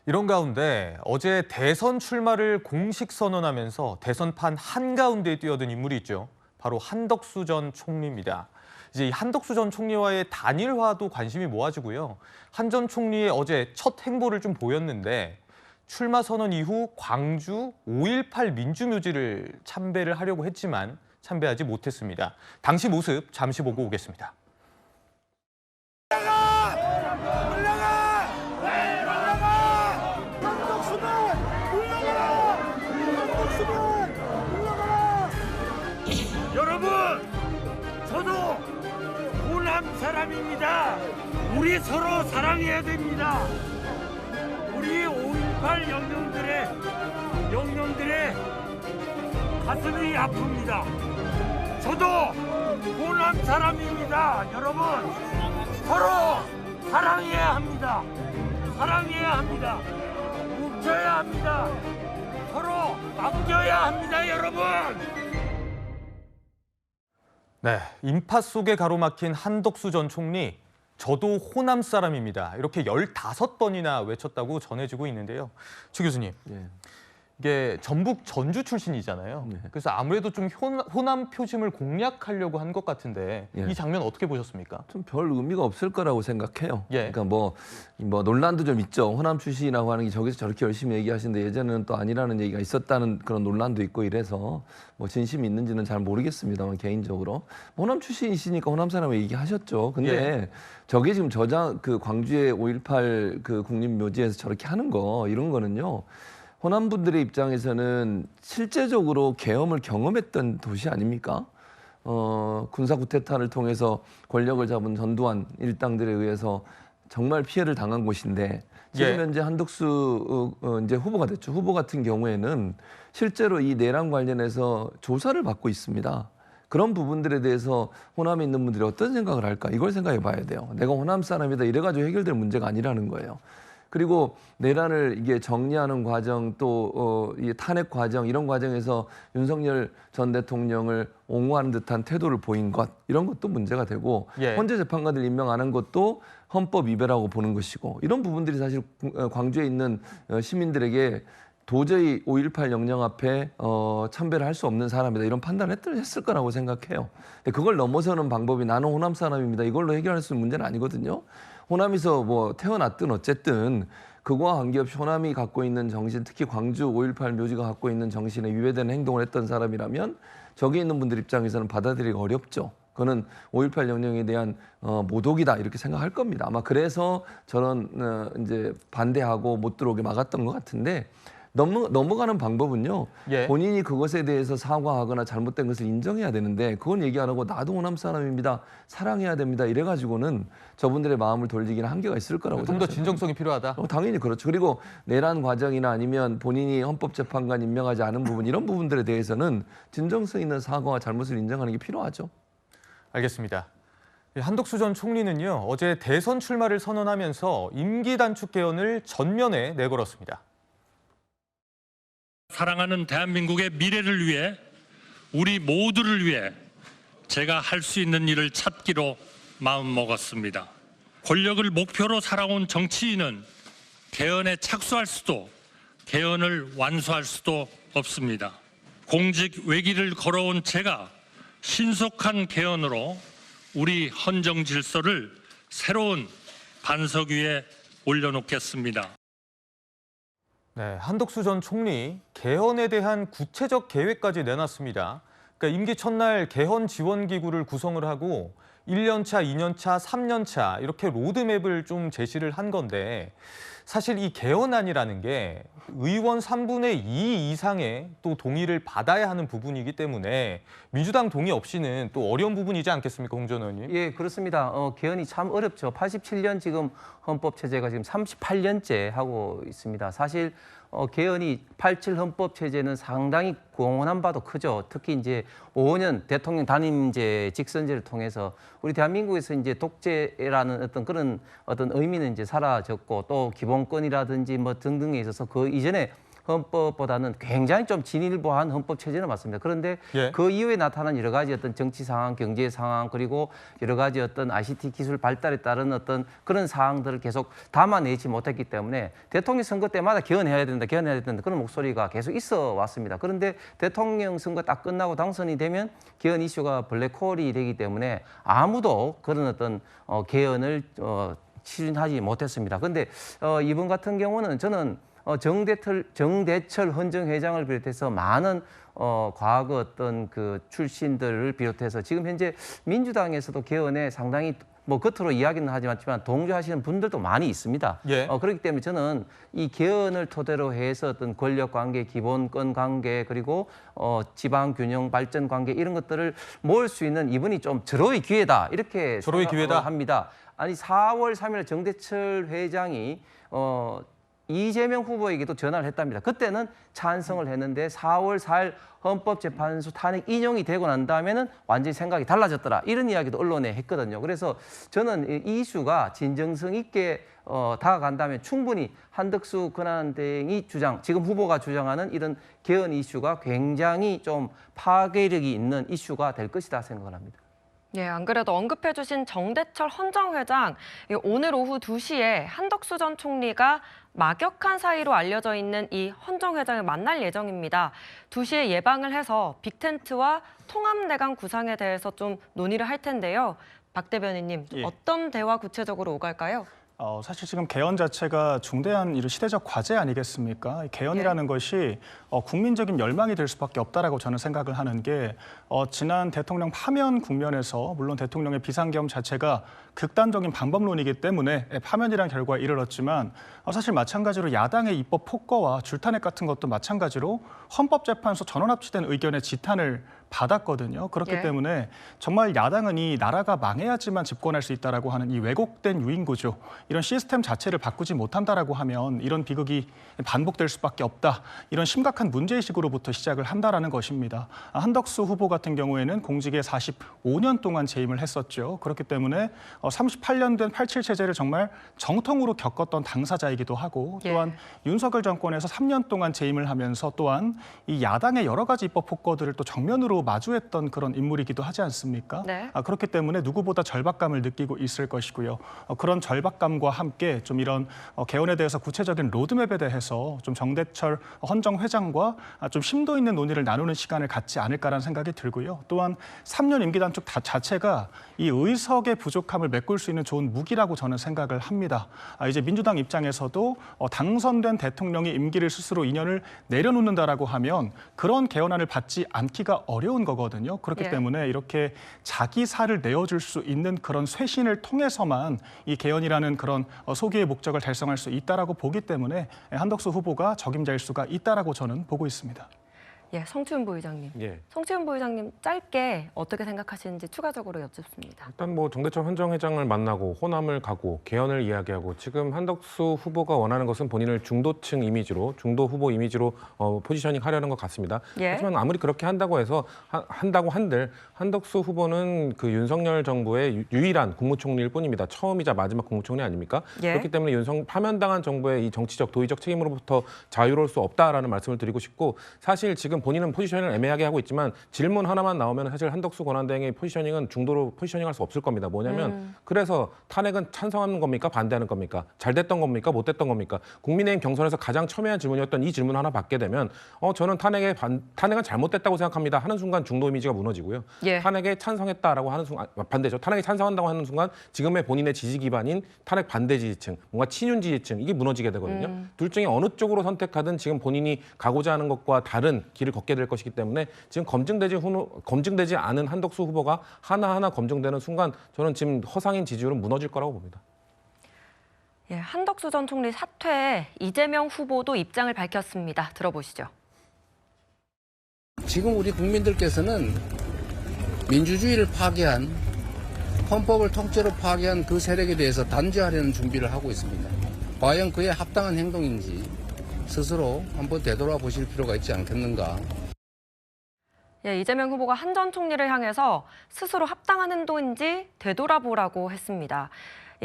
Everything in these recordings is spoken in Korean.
이런 가운데 어제 대선 출마를 공식 선언하면서 대선판 한가운데에 뛰어든 인물이 있죠. 바로 한덕수 전 총리입니다. 이제 이 한덕수 전 총리와의 단일화도 관심이 모아지고요. 한 전 총리의 어제 첫 행보를 좀 보였는데 출마 선언 이후 광주 5.18 민주묘지를 참배를 하려고 했지만 참배하지 못했습니다. 당시 모습 잠시 보고 오겠습니다. 여러분, 저도 호남 사람입니다. 우리 서로 사랑해야 됩니다. 우리 5.18 영령들의 가슴이 아픕니다. 저도 호남 사람입니다. 여러분, 서로 사랑해야 합니다. 사랑해야 합니다. 뭉쳐야 합니다. 서로 맡겨야 합니다, 여러분. 네, 인파 속에 가로막힌 한덕수 전 총리, 저도 호남 사람입니다. 이렇게 15번이나 외쳤다고 전해지고 있는데요. 최 교수님, 이게 전북 전주 출신이잖아요. 그래서 아무래도 좀 호남 표심을 공략하려고 한 것 같은데 이 장면 어떻게 보셨습니까? 좀 별 의미가 없을 거라고 생각해요. 예. 그러니까 뭐 논란도 좀 있죠. 호남 출신이라고 하는 게 저기서 저렇게 열심히 얘기하시는데 예전에는 또 아니라는 얘기가 있었다는 그런 논란도 있고 이래서 뭐 진심이 있는지는 잘 모르겠습니다만 개인적으로 호남 출신이시니까 호남 사람을 얘기하셨죠. 근데 저게 지금 그 광주의 5.18 그 국립묘지에서 저렇게 하는 거 이런 거는요. 호남 분들의 입장에서는 실제적으로 계엄을 경험했던 도시 아닙니까? 군사 쿠데타를 통해서 권력을 잡은 전두환 일당들에 의해서 정말 피해를 당한 곳인데 지금 현재 한덕수 이제 후보가 됐죠. 후보 같은 경우에는 실제로 이 내란 관련해서 조사를 받고 있습니다. 그런 부분들에 대해서 호남에 있는 분들이 어떤 생각을 할까? 이걸 생각해 봐야 돼요. 내가 호남 사람이다 이래가지고 해결될 문제가 아니라는 거예요. 그리고 내란을 이게 정리하는 과정 또 이 탄핵 과정 이런 과정에서 윤석열 전 대통령을 옹호하는 듯한 태도를 보인 것 이런 것도 문제가 되고 헌재 재판관들 임명 안 한 것도 헌법 위배라고 보는 것이고 이런 부분들이 사실 광주에 있는 시민들에게 도저히 5.18 영령 앞에 참배를 할 수 없는 사람이다 이런 판단을 했을 거라고 생각해요. 근데 그걸 넘어서는 방법이 나는 호남 사람입니다 이걸로 해결할 수 있는 문제는 아니거든요. 호남에서 뭐 태어났든 어쨌든 그거와 관계없이 호남이 갖고 있는 정신, 특히 광주 5.18 묘지가 갖고 있는 정신에 위배되는 행동을 했던 사람이라면 저기 있는 분들 입장에서는 받아들이기 어렵죠. 그거는 5.18 영령에 대한 모독이다 이렇게 생각할 겁니다. 아마 그래서 저런 이제 반대하고 못 들어오게 막았던 것 같은데 넘어가는 방법은요. 본인이 그것에 대해서 사과하거나 잘못된 것을 인정해야 되는데 그건 얘기 안 하고 나도 호남 사람입니다. 사랑해야 됩니다. 이래가지고는 저분들의 마음을 돌리기는 한계가 있을 거라고 좀 더 진정성이 필요하다. 당연히 그렇죠. 그리고 내란 과정이나 아니면 본인이 헌법재판관 임명하지 않은 부분 이런 부분들에 대해서는 진정성 있는 사과와 잘못을 인정하는 게 필요하죠. 알겠습니다. 한덕수 전 총리는요. 어제 대선 출마를 선언하면서 임기 단축 개헌을 전면에 내걸었습니다. 사랑하는 대한민국의 미래를 위해 우리 모두를 위해 제가 할 수 있는 일을 찾기로 마음먹었습니다. 권력을 목표로 살아온 정치인은 개헌에 착수할 수도 개헌을 완수할 수도 없습니다. 공직 외길을 걸어온 제가 신속한 개헌으로 우리 헌정 질서를 새로운 반석 위에 올려놓겠습니다. 네, 한덕수 전 총리 개헌에 대한 구체적 계획까지 내놨습니다. 그러니까 임기 첫날 개헌 지원 기구를 구성을 하고 1년차, 2년차, 3년차 이렇게 로드맵을 좀 제시를 한 건데 사실 이 개헌안이라는 게 의원 3분의 2 이상의 또 동의를 받아야 하는 부분이기 때문에 민주당 동의 없이는 또 어려운 부분이지 않겠습니까, 홍 전 의원님? 예, 그렇습니다. 개헌이 참 어렵죠. 87년 지금 헌법 체제가 지금 38년째 하고 있습니다. 사실 개헌이 87 헌법 체제는 상당히 공헌한 바도 크죠. 특히 이제 5년 대통령 단임제 직선제를 통해서 우리 대한민국에서 이제 독재라는 어떤 그런 의미는 이제 사라졌고 또 기본권이라든지 뭐 등등에 있어서 그 이전에 헌법보다는 굉장히 좀 진일보한 헌법 체제는 맞습니다. 그런데 예. 그 이후에 나타난 여러 가지 어떤 정치 상황, 경제 상황, 그리고 여러 가지 어떤 ICT 기술 발달에 따른 어떤 그런 사항들을 계속 담아내지 못했기 때문에 대통령 선거 때마다 개헌해야 된다, 개헌해야 된다 그런 목소리가 계속 있어 왔습니다. 그런데 대통령 선거 딱 끝나고 당선이 되면 개헌 이슈가 블랙홀이 되기 때문에 아무도 그런 어떤 개헌을 추진하지 못했습니다. 그런데 이번 같은 경우는 저는 정대철 헌정회장을 비롯해서 많은 과거 어떤 그 출신들을 비롯해서 지금 현재 민주당에서도 개헌에 상당히 뭐 겉으로 이야기는 하지 않지만 동조하시는 분들도 많이 있습니다. 예. 그렇기 때문에 저는 이 개헌을 토대로 해서 어떤 권력 관계, 기본권 관계, 그리고 지방 균형 발전 관계 이런 것들을 모을 수 있는 이분이 좀 절호의 기회다 이렇게 절호의 기회다? 합니다. 아니 4월 3일 정대철 회장이 이재명 후보에게도 전화를 했답니다. 그때는 찬성을 했는데 4월 4일 헌법재판소 탄핵 인용이 되고 난 다음에는 완전히 생각이 달라졌더라. 이런 이야기도 언론에 했거든요. 그래서 저는 이 이슈가 진정성 있게 다가간다면 충분히 한덕수 권한대행이 지금 후보가 주장하는 이런 개헌 이슈가 굉장히 좀 파괴력이 있는 이슈가 될 것이다 생각을 합니다. 예, 안 그래도 언급해 주신 정대철 헌정회장, 오늘 오후 2시에 한덕수 전 총리가 막역한 사이로 알려져 있는 이 헌정회장을 만날 예정입니다. 2시에 예방을 해서 빅텐트와 통합내강 구상에 대해서 좀 논의를 할 텐데요. 박 대변인님, 예. 어떤 대화 구체적으로 오갈까요? 사실 지금 개헌 자체가 중대한 이런 시대적 과제 아니겠습니까? 이 개헌이라는 것이 국민적인 열망이 될 수밖에 없다라고 저는 생각을 하는 게 지난 대통령 파면 국면에서 물론 대통령의 비상계엄 자체가 극단적인 방법론이기 때문에 파면이라는 결과에 이르렀지만 사실 마찬가지로 야당의 입법 폭거와 줄탄핵 같은 것도 마찬가지로 헌법재판소 전원 합치된 의견의 지탄을 받았거든요. 그렇기 예. 때문에 정말 야당은 이 나라가 망해야지만 집권할 수 있다라고 하는 이 왜곡된 유인구조, 이런 시스템 자체를 바꾸지 못한다라고 하면 이런 비극이 반복될 수밖에 없다. 이런 심각한 문제의식으로부터 시작을 한다라는 것입니다. 한덕수 후보 같은 경우에는 공직에 45년 동안 재임을 했었죠. 그렇기 때문에 38년 된 87 체제를 정말 정통으로 겪었던 당사자이기도 하고 또한 윤석열 정권에서 3년 동안 재임을 하면서 또한 이 야당의 여러 가지 입법 폭거들을 또 정면으로 마주했던 그런 인물이기도 하지 않습니까? 네. 그렇기 때문에 누구보다 절박감을 느끼고 있을 것이고요. 그런 절박감과 함께 좀 이런 개헌에 대해서 구체적인 로드맵에 대해서 좀 정대철 헌정회장과 좀 심도 있는 논의를 나누는 시간을 갖지 않을까라는 생각이 들고요. 또한 3년 임기 단축 자체가 이 의석의 부족함을 메꿀 수 있는 좋은 무기라고 저는 생각을 합니다. 이제 민주당 입장에서도 당선된 대통령이 임기를 스스로 2년을 내려놓는다라고 하면 그런 개헌안을 받지 않기가 어려운 거거든요. 그렇기 때문에 이렇게 자기 살을 내어줄 수 있는 그런 쇄신을 통해서만 이 개헌이라는 그런 소기의 목적을 달성할 수 있다라고 보기 때문에 한덕수 후보가 적임자일 수가 있다라고 저는 보고 있습니다. 예, 성추은 부의장님. 예. 성추은 부의장님 짧게 어떻게 생각하시는지 추가적으로 여쭙습니다. 일단 뭐 정대철 헌정회장을 만나고 호남을 가고 개헌을 이야기하고 지금 한덕수 후보가 원하는 것은 본인을 중도층 이미지로 중도 후보 이미지로 포지셔닝 하려는 것 같습니다. 예. 하지만 아무리 그렇게 한다고 해서 한다고 한들 한덕수 후보는 그 윤석열 정부의 유일한 국무총리일 뿐입니다. 처음이자 마지막 국무총리 아닙니까? 예. 그렇기 때문에 파면당한 정부의 이 정치적 도의적 책임으로부터 자유로울 수 없다라는 말씀을 드리고 싶고 사실 지금 본인은 포지셔닝을 애매하게 하고 있지만 질문 하나만 나오면 사실 한덕수 권한대행의 포지셔닝은 중도로 포지셔닝할 수 없을 겁니다. 뭐냐면 그래서 탄핵은 찬성하는 겁니까? 반대하는 겁니까? 잘 됐던 겁니까? 못 됐던 겁니까? 국민의힘 경선에서 가장 첨예한 질문이었던 이 질문 하나 받게 되면 저는 탄핵은 잘못됐다고 생각합니다 하는 순간 중도 이미지가 무너지고요. 예. 탄핵에 찬성했다라고 하는 순간 반대죠. 탄핵에 찬성한다고 하는 순간 지금의 본인의 지지 기반인 탄핵 반대 지지층, 뭔가 친윤 지지층 이게 무너지게 되거든요. 둘 중에 어느 쪽으로 선택하든 지금 본인이 가고자 하는 것과 다른 길을 걷게 될 것이기 때문에 지금 검증되지 않은 한덕수 후보가 하나하나 검증되는 순간 저는 지금 허상인 지지율은 무너질 거라고 봅니다. 예, 한덕수 전 총리 사퇴에 이재명 후보도 입장을 밝혔습니다. 들어보시죠. 지금 우리 국민들께서는 민주주의를 파괴한 헌법을 통째로 파괴한 그 세력에 대해서 단죄하려는 준비를 하고 있습니다. 과연 그에 합당한 행동인지 스스로 한번 되돌아보실 필요가 있지 않겠는가. 예, 이재명 후보가 한 전 총리를 향해서 스스로 합당한 행동인지 되돌아보라고 했습니다.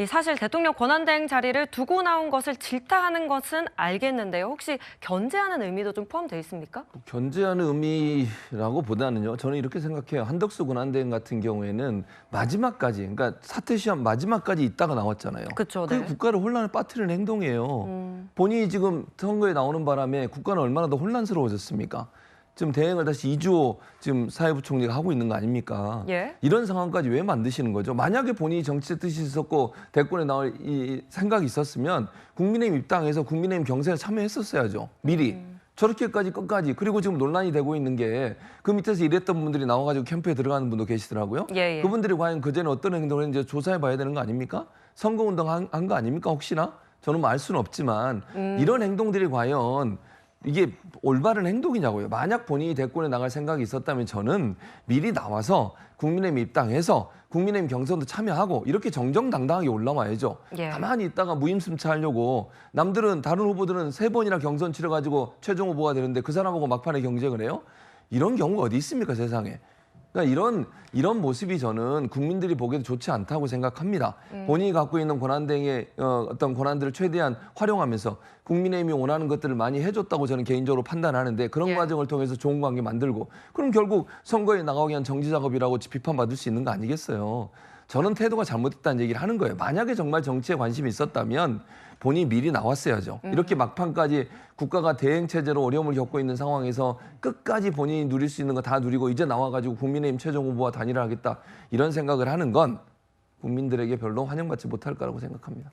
사실 대통령 권한대행 자리를 두고 나온 것을 질타하는 것은 알겠는데요. 혹시 견제하는 의미도 좀 포함되어 있습니까? 견제하는 의미라고 보다는요. 저는 이렇게 생각해요. 한덕수 권한대행 같은 경우에는 마지막까지, 그러니까 사퇴 시한 마지막까지 있다가 나왔잖아요. 그쵸, 그게 네. 국가를 혼란에 빠뜨리는 행동이에요. 본인이 지금 선거에 나오는 바람에 국가는 얼마나 더 혼란스러워졌습니까? 지금 대행을 다시 이주호 지금 사회부총리가 하고 있는 거 아닙니까? 예. 이런 상황까지 왜 만드시는 거죠? 만약에 본인이 정치의 뜻이 있었고 대권에 나올 이 생각이 있었으면 국민의힘 입당해서 국민의힘 경선에 참여했었어야죠. 미리. 저렇게까지 끝까지. 그리고 지금 논란이 되고 있는 게 그 밑에서 일했던 분들이 나와가지고 캠프에 들어가는 분도 계시더라고요. 예, 예. 그분들이 과연 그전에 어떤 행동을 했는지 조사해 봐야 되는 거 아닙니까? 선거운동 한 거 아닙니까? 혹시나? 저는 뭐 알 수는 없지만 이런 행동들이 과연 이게 올바른 행동이냐고요. 만약 본인이 대권에 나갈 생각이 있었다면 저는 미리 나와서 국민의힘 입당해서 국민의힘 경선도 참여하고 이렇게 정정당당하게 올라와야죠. 예. 가만히 있다가 무임승차하려고 남들은 다른 후보들은 3번이나 경선 치러가지고 최종 후보가 되는데 그 사람하고 막판에 경쟁을 해요? 이런 경우가 어디 있습니까, 세상에. 그러니까 이런 모습이 저는 국민들이 보기에도 좋지 않다고 생각합니다. 본인이 갖고 있는 권한대행의 어떤 권한들을 최대한 활용하면서 국민의힘이 원하는 것들을 많이 해줬다고 저는 개인적으로 판단하는데 그런 예. 과정을 통해서 좋은 관계 만들고 그럼 결국 선거에 나가기 위한 정지 작업이라고 비판받을 수 있는 거 아니겠어요. 저는 태도가 잘못됐다는 얘기를 하는 거예요. 만약에 정말 정치에 관심이 있었다면 본인이 미리 나왔어야죠. 이렇게 막판까지 국가가 대행 체제로 어려움을 겪고 있는 상황에서 끝까지 본인이 누릴 수 있는 거 다 누리고 이제 나와가지고 국민의힘 최종 후보와 단일화하겠다 이런 생각을 하는 건 국민들에게 별로 환영받지 못할 거라고 생각합니다.